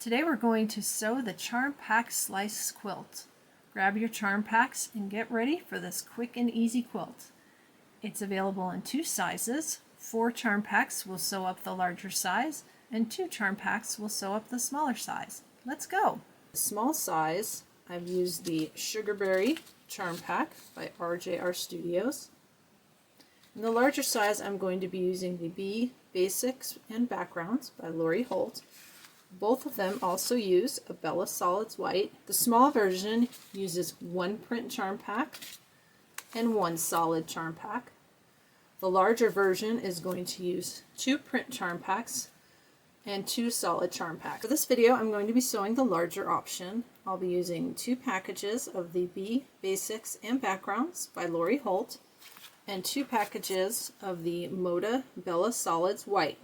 Today we're going to sew the Charm Pack Slice Quilt. Grab your charm packs and get ready for this quick and easy quilt. It's available in 2 sizes. 4 charm packs will sew up the larger size and 2 charm packs will sew up the smaller size. Let's go! The small size, I've used the Sugarberry Charm Pack by RJR Studios. In the larger size, I'm going to be using the Bee Basics and Backgrounds by Lori Holt. Both of them also use a Bella Solids White. The small version uses 1 print charm pack and 1 solid charm pack. The larger version is going to use 2 print charm packs and 2 solid charm packs. For this video, I'm going to be sewing the larger option. I'll be using 2 packages of the Bee Basics and Backgrounds by Lori Holt and 2 packages of the Moda Bella Solids White.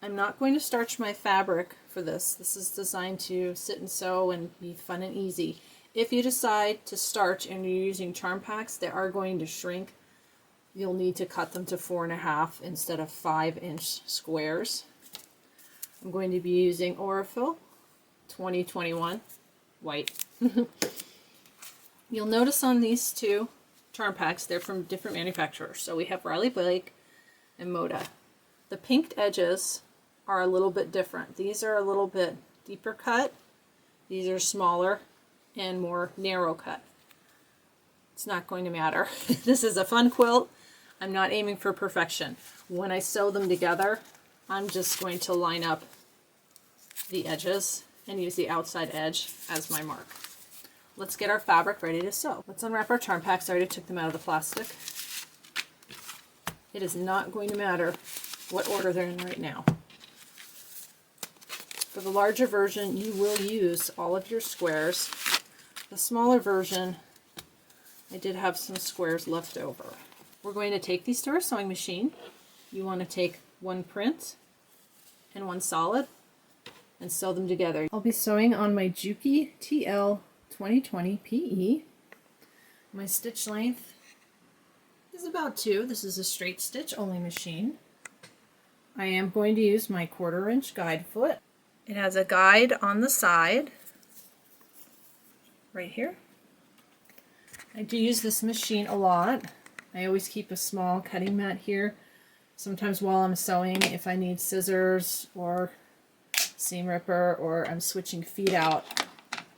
I'm not going to starch my fabric for this. This is designed to sit and sew and be fun and easy. If you decide to starch and you're using charm packs, they are going to shrink. You'll need to cut them to 4.5 instead of 5-inch squares. I'm going to be using Aurifil 2021 white. You'll notice on these 2 charm packs, they're from different manufacturers. So we have Riley Blake and Moda. The pinked edges are a little bit different. These are a little bit deeper cut. These are smaller and more narrow cut. It's not going to matter. This is a fun quilt. I'm not aiming for perfection. When I sew them together, I'm just going to line up the edges and use the outside edge as my mark. Let's get our fabric ready to sew. Let's unwrap our charm packs. I already took them out of the plastic. It is not going to matter what order they're in right now. For the larger version, you will use all of your squares. The smaller version, I did have some squares left over. We're going to take these to our sewing machine. You want to take 1 print and 1 solid and sew them together. I'll be sewing on my Juki TL 2020 PE. My stitch length is about 2. This is a straight stitch only machine. I am going to use my 1/4 inch guide foot. It has a guide on the side, right here. I do use this machine a lot. I always keep a small cutting mat here. Sometimes while I'm sewing, if I need scissors or seam ripper or I'm switching feet out,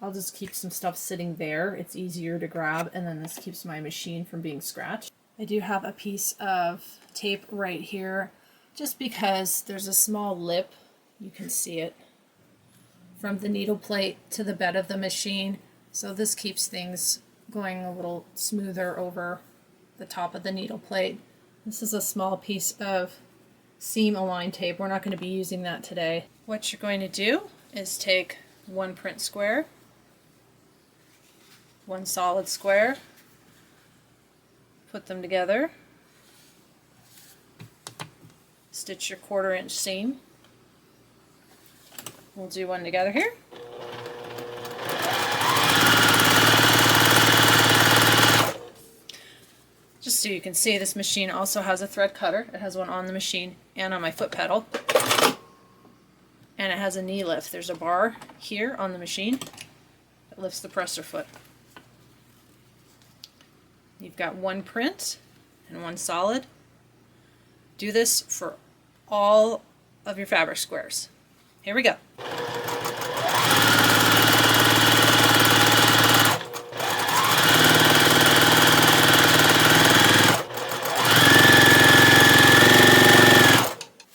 I'll just keep some stuff sitting there. It's easier to grab, and then this keeps my machine from being scratched. I do have a piece of tape right here, just because there's a small lip, you can see it, from the needle plate to the bed of the machine. So this keeps things going a little smoother over the top of the needle plate. This is a small piece of seam align tape. We're not going to be using that today. What you're going to do is take 1 print square, 1 solid square, put them together, stitch your 1/4 inch seam. We'll do one together here. Just so you can see, this machine also has a thread cutter. It has one on the machine and on my foot pedal. And it has a knee lift. There's a bar here on the machine that lifts the presser foot. You've got 1 print and 1 solid. Do this for all of your fabric squares. Here we go.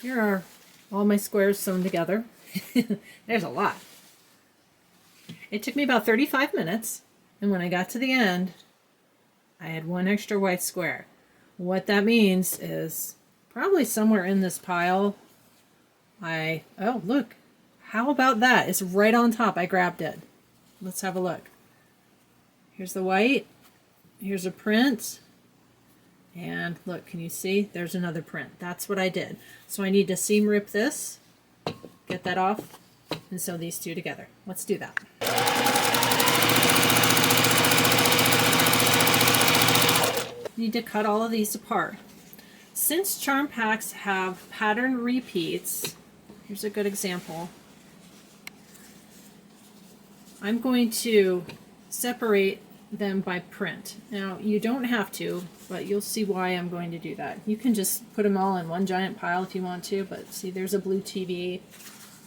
Here are all my squares sewn together. There's a lot. It took me about 35 minutes, and when I got to the end, I had 1 extra white square. What that means is probably somewhere in this pile, oh look, how about that? It's right on top. I grabbed it. Let's have a look. Here's the white, here's a print, and look, can you see? There's another print. That's what I did. So I need to seam rip this, get that off, and sew these 2 together. Let's do that. Need to cut all of these apart. Since charm packs have pattern repeats, here's a good example. I'm going to separate them by print. Now, you don't have to, but you'll see why I'm going to do that. You can just put them all in one giant pile if you want to, but see, there's a blue TV,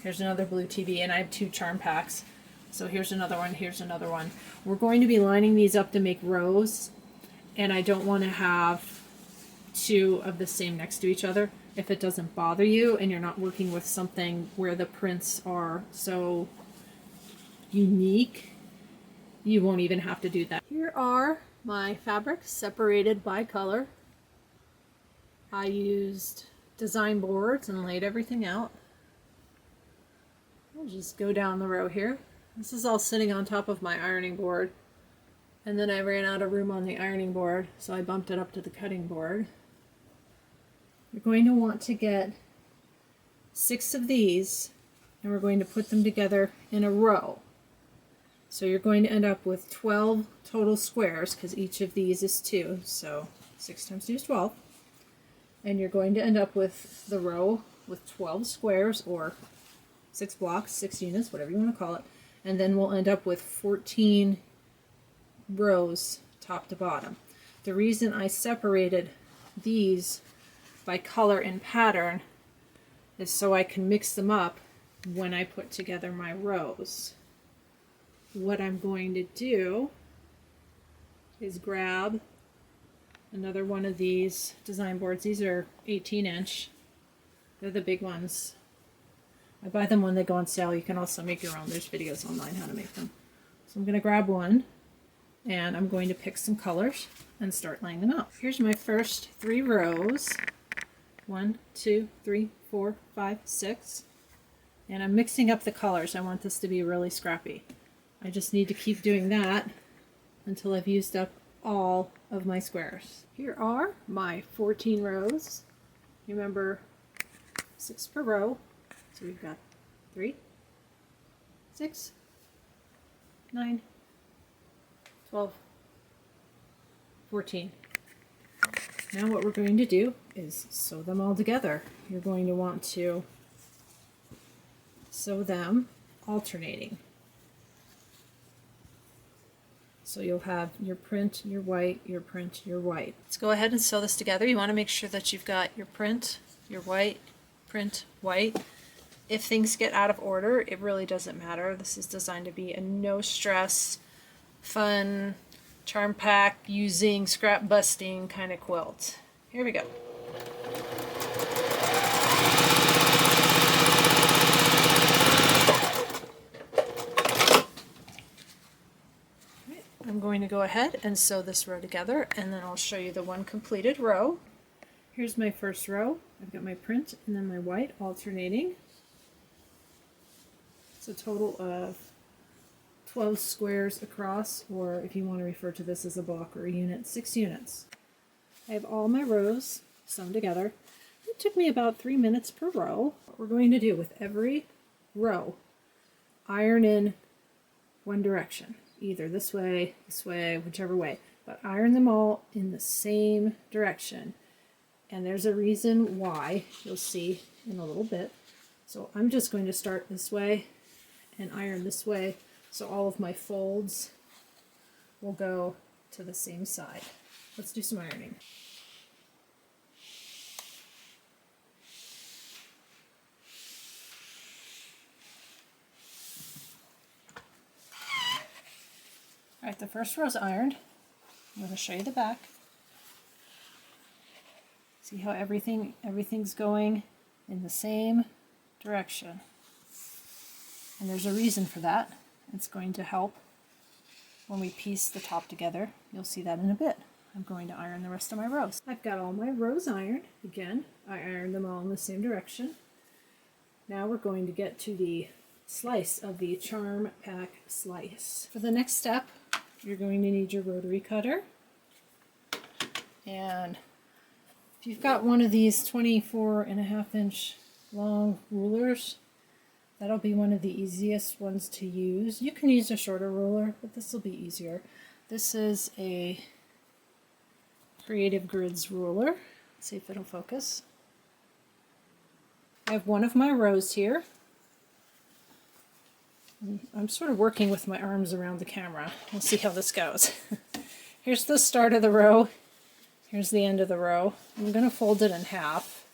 here's another blue TV, and I have 2 charm packs. So here's another one, here's another one. We're going to be lining these up to make rows, and I don't want to have 2 of the same next to each other. If it doesn't bother you and you're not working with something where the prints are so unique, you won't even have to do that. Here are my fabrics separated by color. I used design boards and laid everything out. I'll just go down the row here. This is all sitting on top of my ironing board, and then I ran out of room on the ironing board, so I bumped it up to the cutting board. You're going to want to get 6 of these, and we're going to put them together in a row. So you're going to end up with 12 total squares, because each of these is 2, so 6 times 2 is 12. And you're going to end up with the row with 12 squares, or 6 blocks, 6 units, whatever you want to call it. And then we'll end up with 14 rows top to bottom. The reason I separated these by color and pattern is so I can mix them up when I put together my rows. What I'm going to do is grab another one of these design boards. These are 18-inch. They're the big ones. I buy them when they go on sale. You can also make your own. There's videos online how to make them. So I'm going to grab one, and I'm going to pick some colors and start laying them out. Here's my first 3 rows. 1, 2, 3, 4, 5, 6. And I'm mixing up the colors. I want this to be really scrappy. I just need to keep doing that until I've used up all of my squares. Here are my 14 rows. Remember, 6 per row. So we've got 3, 6, 9, 12, 14. Now what we're going to do is sew them all together. You're going to want to sew them alternating. So you'll have your print, your white, your print, your white. Let's go ahead and sew this together. You want to make sure that you've got your print, your white, print, white. If things get out of order, it really doesn't matter. This is designed to be a no stress, fun, charm pack using scrap busting kind of quilt. Here we go. I'm going to go ahead and sew this row together, and then I'll show you the one completed row. Here's my first row. I've got my print and then my white alternating. It's a total of 12 squares across, or if you want to refer to this as a block or a unit, 6 units. I have all my rows sewn together. It took me about 3 minutes per row. What we're going to do with every row, iron in one direction. Either this way, whichever way, but iron them all in the same direction. And there's a reason why, you'll see in a little bit. So I'm just going to start this way and iron this way, so all of my folds will go to the same side. Let's do some ironing. Alright, the first row's ironed. I'm going to show you the back. See how everything's going in the same direction. And there's a reason for that. It's going to help when we piece the top together. You'll see that in a bit. I'm going to iron the rest of my rows. I've got all my rows ironed. Again, I ironed them all in the same direction. Now we're going to get to the slice of the Charm Pack Slice. For the next step, you're going to need your rotary cutter. And if you've got one of these 24.5-inch long rulers, that'll be one of the easiest ones to use. You can use a shorter ruler, but this will be easier. This is a Creative Grids ruler. Let's see if it'll focus. I have one of my rows here. I'm sort of working with my arms around the camera. We'll see how this goes. Here's the start of the row. Here's the end of the row. I'm going to fold it in half.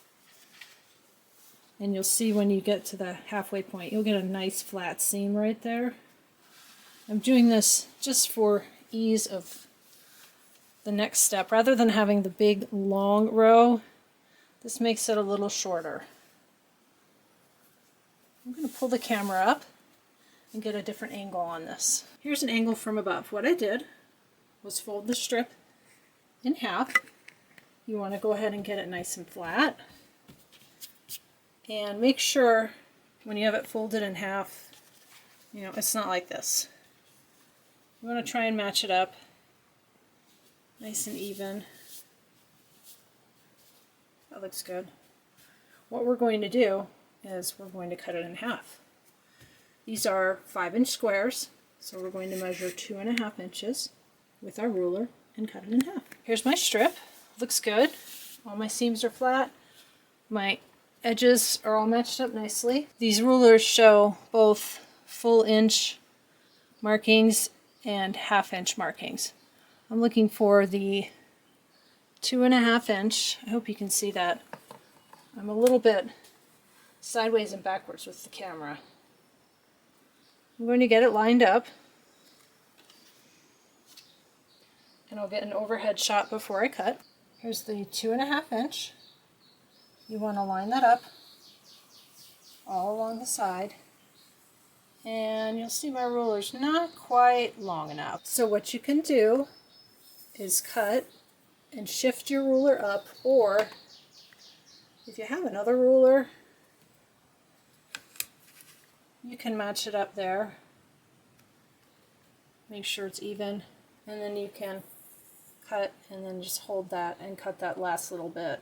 And you'll see when you get to the halfway point, you'll get a nice flat seam right there. I'm doing this just for ease of the next step. Rather than having the big long row, this makes it a little shorter. I'm going to pull the camera up and get a different angle on this. Here's an angle from above. What I did was fold the strip in half. You want to go ahead and get it nice and flat. And make sure when you have it folded in half, you know, it's not like this. You want to try and match it up nice and even. That looks good. What we're going to do is we're going to cut it in half. These are 5-inch squares, so we're going to measure 2.5 inches with our ruler and cut it in half. Here's my strip. Looks good. All my seams are flat. My edges are all matched up nicely. These rulers show both full inch markings and half-inch markings. I'm looking for the 2.5 inch. I hope you can see that. I'm a little bit sideways and backwards with the camera. I'm going to get it lined up, and I'll get an overhead shot before I cut. Here's the 2.5 inch. You want to line that up all along the side, and you'll see my ruler's not quite long enough. So what you can do is cut and shift your ruler up, or if you have another ruler, you can match it up there. Make sure it's even, and then you can cut and then just hold that and cut that last little bit.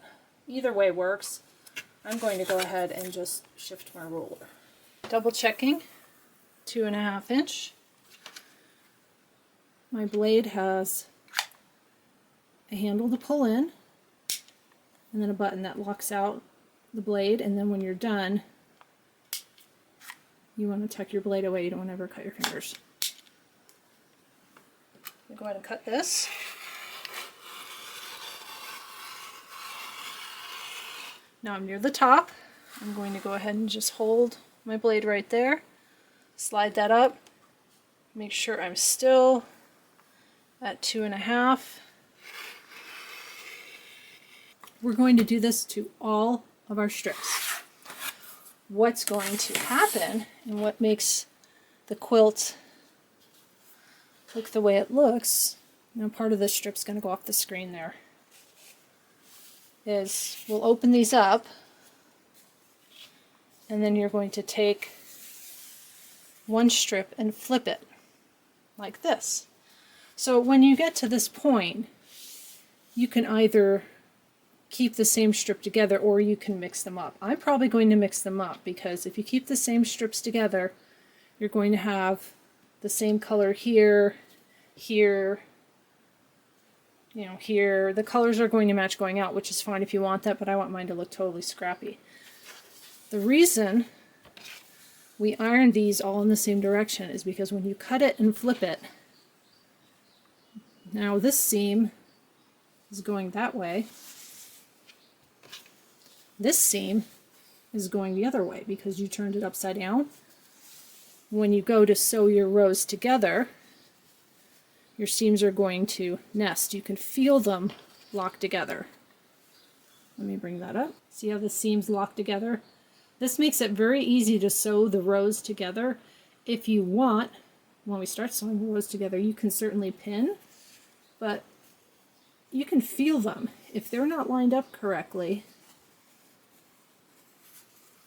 Either way works. I'm going to go ahead and just shift my ruler. Double checking, 2.5 inch. My blade has a handle to pull in, and then a button that locks out the blade, and then when you're done, you want to tuck your blade away. You don't want to ever cut your fingers. I'll go ahead and cut this. Now I'm near the top. I'm going to go ahead and just hold my blade right there. Slide that up. Make sure I'm still at 2.5. We're going to do this to all of our strips. What's going to happen, and what makes the quilt look the way it looks, now part of this strip's going to go off the screen there, is we'll open these up, and then you're going to take one strip and flip it like this. So when you get to this point, you can either keep the same strip together or you can mix them up. I'm probably going to mix them up, because if you keep the same strips together, you're going to have the same color here, here, you know, here. The colors are going to match going out, which is fine if you want that, but I want mine to look totally scrappy. The reason we iron these all in the same direction is because when you cut it and flip it, now this seam is going that way. This seam is going the other way because you turned it upside down. When you go to sew your rows together, your seams are going to nest. You can feel them lock together. Let me bring that up. See how the seams lock together? This makes it very easy to sew the rows together. If you want, when we start sewing the rows together, you can certainly pin, but you can feel them. If they're not lined up correctly,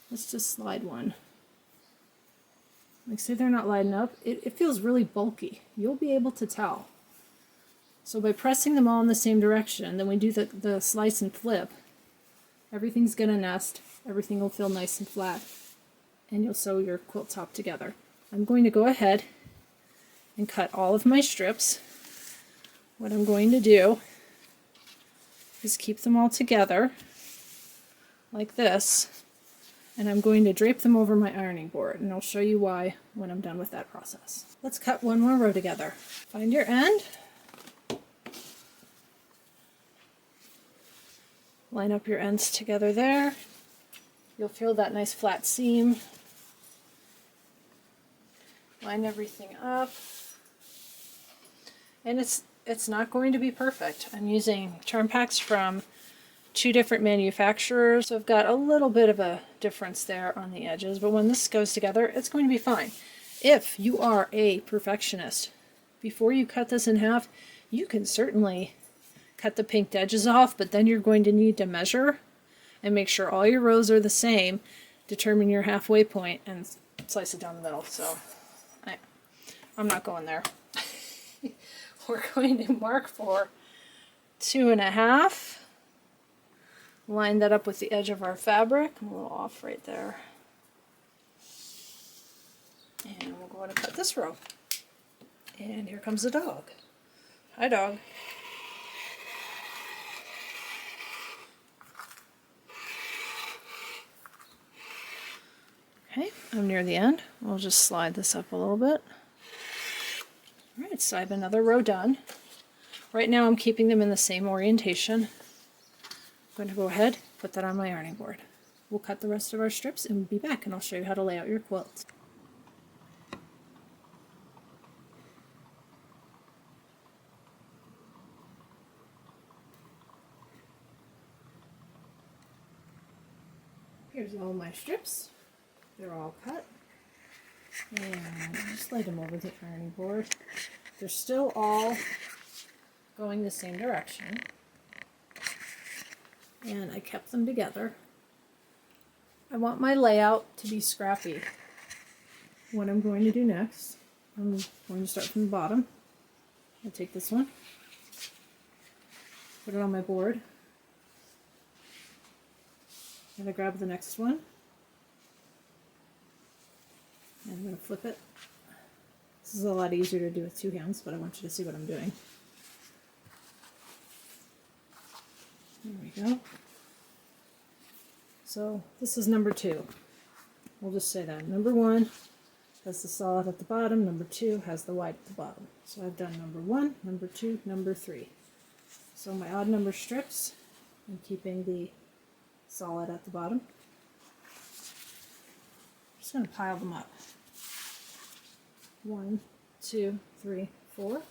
let's just slide one. Like, say they're not lining up, it feels really bulky. You'll be able to tell. So by pressing them all in the same direction, then we do the slice and flip, everything's going to nest, everything will feel nice and flat, and you'll sew your quilt top together. I'm going to go ahead and cut all of my strips. What I'm going to do is keep them all together like this. and I'm going to drape them over my ironing board, and I'll show you why when I'm done with that process. Let's cut one more row together. Find your end, line up your ends together there. You'll feel that nice flat seam. Line everything up. And it's not going to be perfect. I'm using Charm Packs from 2 different manufacturers, so I've got a little bit of a difference there on the edges, but when this goes together, it's going to be fine. If you are a perfectionist, before you cut this in half, you can certainly cut the pinked edges off, but then you're going to need to measure and make sure all your rows are the same, determine your halfway point, and slice it down the middle. So I'm not going there. We're going to mark for 2.5. Line that up with the edge of our fabric. I'm a little off right there. And we'll go ahead and cut this row. And here comes the dog. Hi, dog. Okay, I'm near the end. We'll just slide this up a little bit. Alright, so I have another row done. Right now I'm keeping them in the same orientation. I'm going to go ahead, put that on my ironing board. We'll cut the rest of our strips and we'll be back, and I'll show you how to lay out your quilt. Here's all my strips. They're all cut. And just lay them over the ironing board. They're still all going the same direction. And I kept them together. I want my layout to be scrappy. What I'm going to do next, I'm going to start from the bottom. I'll take this one, put it on my board, and I grab the next one, and I'm going to flip it. This is a lot easier to do with 2 hands, but I want you to see what I'm doing. There we go. So this is number 2. We'll just say that. Number 1 has the solid at the bottom, number 2 has the white at the bottom. So I've done number 1, number 2, number 3. So my odd number strips, I'm keeping the solid at the bottom. I'm just going to pile them up. 1, 2, 3, 4. I'm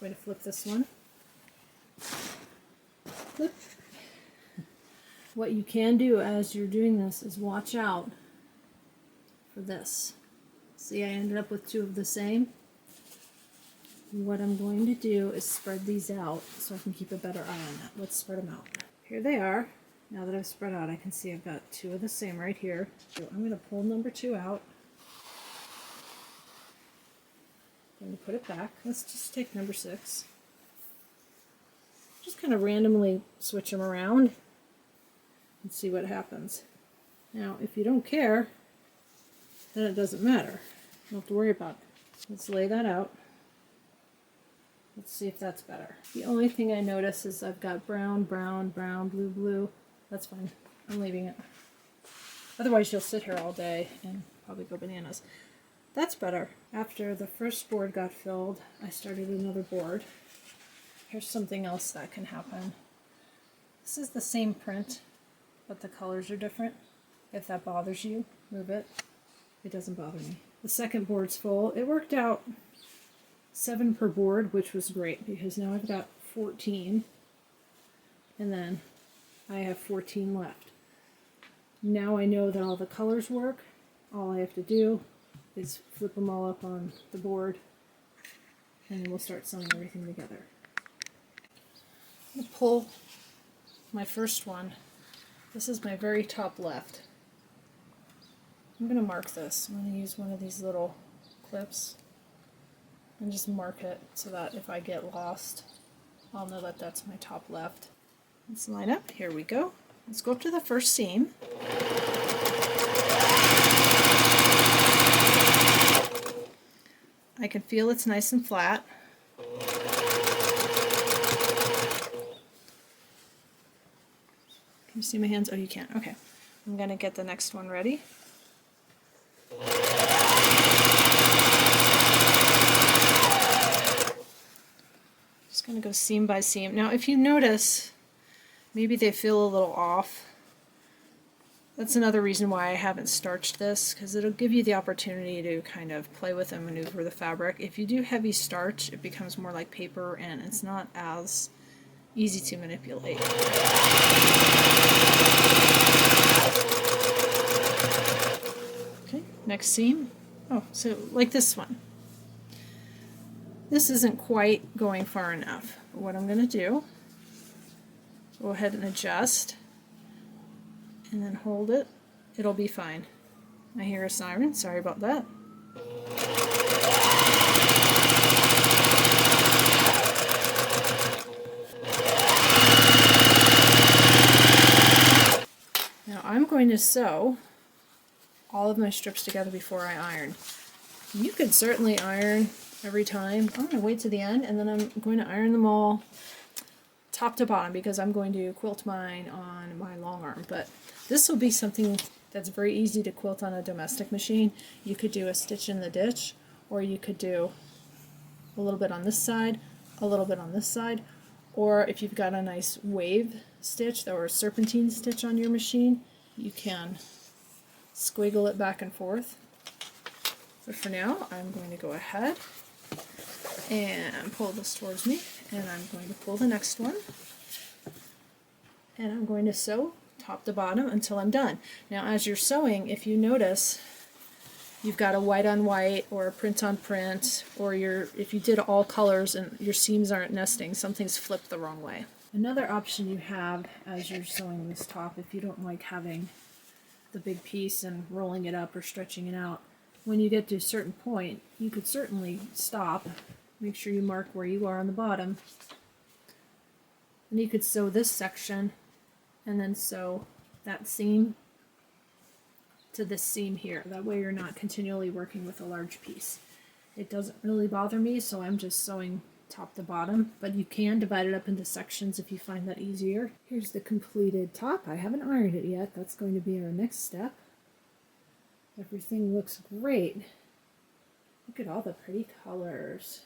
going to flip this one. Flip. What you can do as you're doing this is watch out for this. See, I ended up with 2 of the same. What I'm going to do is spread these out so I can keep a better eye on that. Let's spread them out. Here they are. Now that I've spread out, I can see I've got 2 of the same right here. So I'm going to pull number 2 out. I'm going to put it back. Let's just take number 6. Just kind of randomly switch them around and see what happens. Now, if you don't care, then it doesn't matter. You don't have to worry about it. Let's lay that out. Let's see if that's better. The only thing I notice is I've got brown, brown, brown, blue, blue. That's fine. I'm leaving it. Otherwise you'll sit here all day and probably go bananas. That's better. After the first board got filled, I started another board. Here's something else that can happen. This is the same print, but the colors are different. If that bothers you, move it. It doesn't bother me. The second board's full. It worked out 7 per board, which was great because now I've got 14, and then I have 14 left. Now I know that all the colors work. All I have to do is flip them all up on the board, and then we'll start sewing everything together. I'm going to pull my first one. This is my very top left. I'm going to mark this. I'm going to use one of these little clips and just mark it so that if I get lost, I'll know that that's my top left. Let's line up. Here we go. Let's go up to the first seam. I can feel it's nice and flat. Can you see my hands? Oh, you can't. Okay. I'm going to get the next one ready. Just going to go seam by seam. Now if you notice, maybe they feel a little off. That's another reason why I haven't starched this, because it'll give you the opportunity to kind of play with and maneuver the fabric. If you do heavy starch, it becomes more like paper and it's not as easy to manipulate. Okay, next seam. Oh, so like this one. This isn't quite going far enough. But what I'm going to do, go ahead and adjust and then hold it. It'll be fine. I hear a siren, sorry about that. Now I'm going to sew all of my strips together before I iron. You could certainly iron every time. I'm going to wait to the end and then I'm going to iron them all top to bottom because I'm going to quilt mine on my long arm. But this will be something that's very easy to quilt on a domestic machine. You could do a stitch in the ditch, or you could do a little bit on this side, a little bit on this side, or if you've got a nice wave stitch or a serpentine stitch on your machine, you can squiggle it back and forth. But for now, I'm going to go ahead and pull this towards me, and I'm going to pull the next one, and I'm going to sew top to bottom until I'm done. Now as you're sewing, if you notice you've got a white on white or a print on print, or if you did all colors and your seams aren't nesting, something's flipped the wrong way. Another option you have as you're sewing this top, if you don't like having the big piece and rolling it up or stretching it out, when you get to a certain point, you could certainly stop. Make sure you mark where you are on the bottom. And you could sew this section and then sew that seam to this seam here. That way you're not continually working with a large piece. It doesn't really bother me, so I'm just sewing top to bottom, but you can divide it up into sections if you find that easier. Here's the completed top. I haven't ironed it yet. That's going to be our next step. Everything looks great. Look at all the pretty colors.